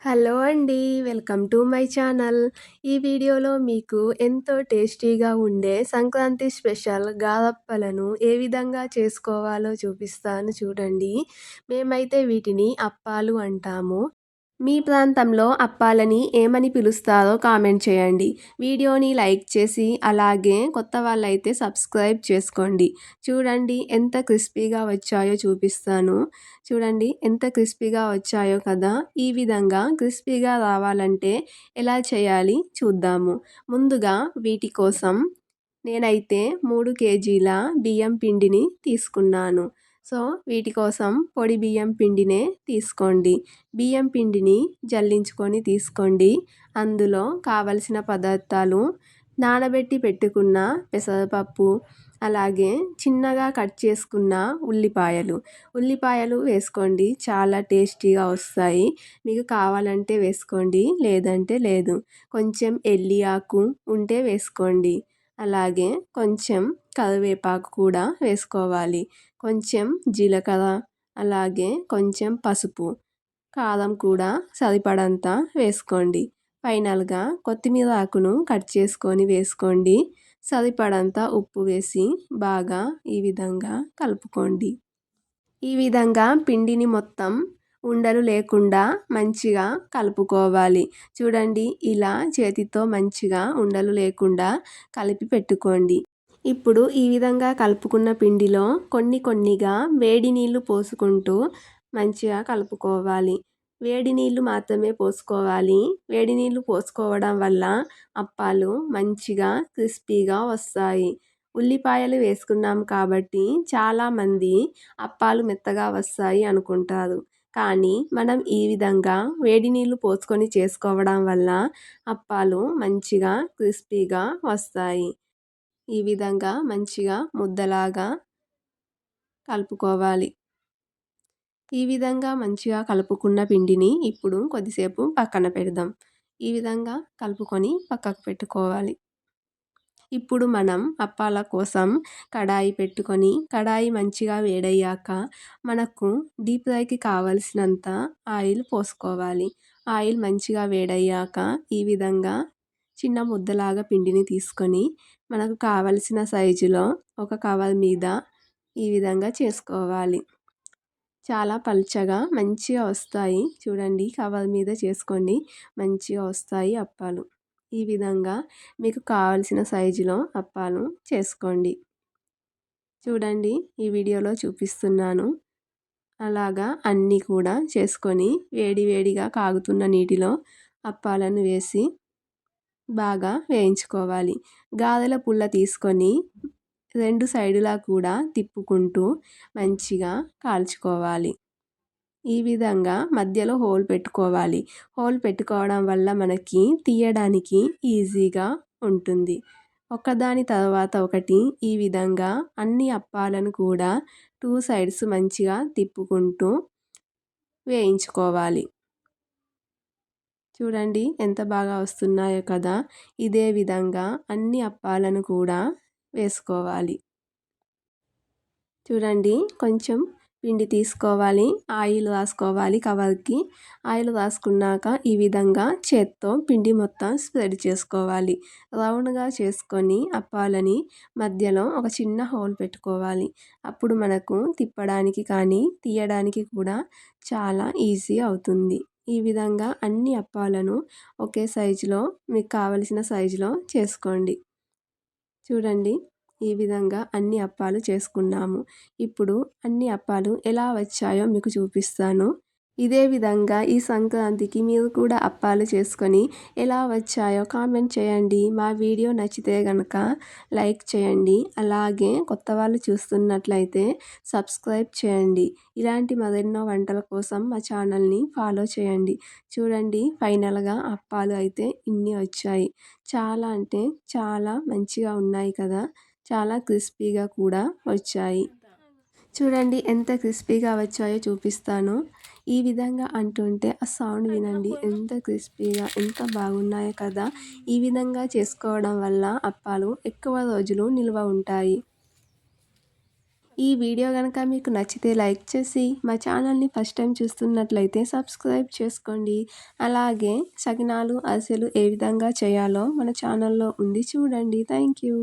Hello అండి. Welcome to my channel. ఈ వీడియోలో మీకు ఎంతో టేస్టీగా ఉండే సంక్రాంతి స్పెషల్ గాదప్పలను ఏ విధంగా చేసుకోవాలో చూపిస్తాను చూడండి. మేమైతే వీటిని అప్పాలు అంటాము. మీ ప్రాంతంలో అప్పాలని ఏమని పిలుస్తారో కామెంట్ చేయండి. వీడియోని లైక్ చేసి అలాగే కొత్త వాళ్ళైతే సబ్స్క్రైబ్ చేసుకోండి. చూడండి ఎంత క్రిస్పీగా వచ్చాయో చూపిస్తాను. చూడండి ఎంత క్రిస్పీగా వచ్చాయో కదా! ఈ విధంగా క్రిస్పీగా రావాలంటే ఎలా చేయాలి చూద్దాము. ముందుగా వీటి కోసం నేనైతే 3 కేజీల బియ్యం పిండిని తీసుకున్నాను. సో, వీటి కోసం పొడి బియ్యం పిండినే తీసుకోండి. బియ్యం పిండిని జల్లించుకొని తీసుకోండి. అందులో కావలసిన పదార్థాలు నానబెట్టి పెట్టుకున్న పెసరపప్పు, అలాగే చిన్నగా కట్ చేసుకున్న ఉల్లిపాయలు వేసుకోండి. చాలా టేస్టీగా వస్తాయి. మీకు కావాలంటే వేసుకోండి, లేదంటే లేదు. కొంచెం ఎల్లి ఆకు ఉంటే వేసుకోండి. అలాగే కొంచెం కరివేపాకు కూడా వేసుకోవాలి. కొంచెం జీలకర్ర, అలాగే కొంచెం పసుపు, కారం కూడా సరిపడంత వేసుకోండి. ఫైనల్గా కొత్తిమీర ఆకును కట్ చేసుకొని వేసుకోండి. సరిపడంత ఉప్పు వేసి బాగా ఈ విధంగా కలుపుకోండి. ఈ విధంగా పిండిని మొత్తం ఉండలు లేకుండా మంచిగా కలుపుకోవాలి. చూడండి ఇలా చేతితో మంచిగా ఉండలు లేకుండా కలిపి పెట్టుకోండి. ఇప్పుడు ఈ విధంగా కలుపుకున్న పిండిలో కొన్ని కొన్నిగా వేడి నీళ్లు పోసుకుంటూ మంచిగా కలుపుకోవాలి. వేడి నీళ్లు మాత్రమే పోసుకోవాలి. వేడి నీళ్లు పోసుకోవడం వల్ల అప్పాలు మంచిగా క్రిస్పీగా వస్తాయి. ఉల్లిపాయలు వేసుకున్నాం కాబట్టి చాలామంది అప్పాలు మెత్తగా వస్తాయి అనుకుంటారు. కానీ మనం ఈ విధంగా వేడి నీళ్లు పోసుకొని చేసుకోవడం వల్ల అప్పాలు మంచిగా క్రిస్పీగా వస్తాయి. ఈ విధంగా మంచిగా ముద్దలాగా కలుపుకోవాలి. ఈ విధంగా మంచిగా కలుపుకున్న పిండిని ఇప్పుడు కొద్దిసేపు పక్కన పెడదాం. ఈ విధంగా కలుపుకొని పక్కకు పెట్టుకోవాలి. ఇప్పుడు మనం అప్పాల కోసం కడాయి పెట్టుకొని కడాయి మంచిగా వేడయ్యాక మనకు డీప్ ఫ్రైకి కావలసినంత ఆయిల్ పోసుకోవాలి. ఆయిల్ మంచిగా వేడయ్యాక ఈ విధంగా చిన్న ముద్దలాగా పిండిని తీసుకొని మనకు కావలసిన సైజులో ఒక కవర్ మీద ఈ విధంగా చేసుకోవాలి. చాలా పల్చగా మంచిగా వస్తాయి. చూడండి కవర్ మీద చేసుకోండి, మంచిగా వస్తాయి అప్పాలు. ఈ విధంగా మీకు కావలసిన సైజులో అప్పాలు చేసుకోండి. చూడండి ఈ వీడియోలో చూపిస్తున్నాను. అలాగా అన్నీ కూడా చేసుకొని వేడిగా కాగుతున్న నీటిలో అప్పాలను వేసి బాగా వేయించుకోవాలి. గారెల పుల్ల తీసుకొని 2 సైడులా కూడా తిప్పుకుంటూ మంచిగా కాల్చుకోవాలి. ఈ విధంగా మధ్యలో హోల్ పెట్టుకోవాలి. హోల్ పెట్టుకోవడం వల్ల మనకి తీయడానికి ఈజీగా ఉంటుంది. ఒకదాని తర్వాత ఒకటి ఈ విధంగా అన్ని అప్పాలను కూడా 2 సైడ్స్ మంచిగా తిప్పుకుంటూ వేయించుకోవాలి. చూడండి ఎంత బాగా వస్తున్నాయో కదా! ఇదే విధంగా అన్ని అప్పాలను కూడా వేసుకోవాలి. చూడండి కొంచెం పిండి తీసుకోవాలి, ఆయిల్ రాసుకోవాలి కవర్కి. ఆయిల్ రాసుకున్నాక ఈ విధంగా చేత్తో పిండి మొత్తం స్ప్రెడ్ చేసుకోవాలి. రౌండ్గా చేసుకొని అప్పాలని మధ్యలో ఒక చిన్న హోల్ పెట్టుకోవాలి. అప్పుడు మనకు తిప్పడానికి కానీ తీయడానికి కూడా చాలా ఈజీ అవుతుంది. ఈ విధంగా అన్ని అప్పాలను ఒకే సైజులో మీకు కావలసిన సైజులో చేసుకోండి. చూడండి ఈ విధంగా అన్ని అప్పాలు చేసుకున్నాము. ఇప్పుడు అన్ని అప్పాలు ఎలా వచ్చాయో మీకు చూపిస్తాను. ఇదే విధంగా ఈ సంక్రాంతికి మీరు కూడా అప్పాలు చేసుకొని ఎలా వచ్చాయో కామెంట్ చేయండి. మా వీడియో నచ్చితే గనక లైక్ చేయండి. అలాగే కొత్త వాళ్ళు చూస్తున్నట్లయితే సబ్స్క్రైబ్ చేయండి. ఇలాంటి మరెన్నో వంటల కోసం మా ఛానల్ని ఫాలో చేయండి. చూడండి ఫైనల్గా అప్పాలు అయితే ఇన్ని వచ్చాయి. చాలా అంటే చాలా మంచిగా ఉన్నాయి కదా! చాలా క్రిస్పీగా కూడా వచ్చాయి. చూడండి ఎంత క్రిస్పీగా వచ్చాయో చూపిస్తాను. ఈ విధంగా అంటుంటే ఆ సౌండ్ వినండి ఎంత క్రిస్పీగా ఎంత బాగున్నాయో కదా! ఈ విధంగా చేసుకోవడం వల్ల అప్పాలు ఎక్కువ రోజులు నిల్వ ఉంటాయి. ఈ వీడియో గనక మీకు నచ్చితే లైక్ చేసి మా ఛానల్ని ఫస్ట్ టైం చూస్తున్నట్లయితే సబ్స్క్రైబ్ చేసుకోండి. అలాగే సకినాలు, అరిసెలు ఏ విధంగా చేయాలో మన ఛానల్లో ఉంది చూడండి. Thank you.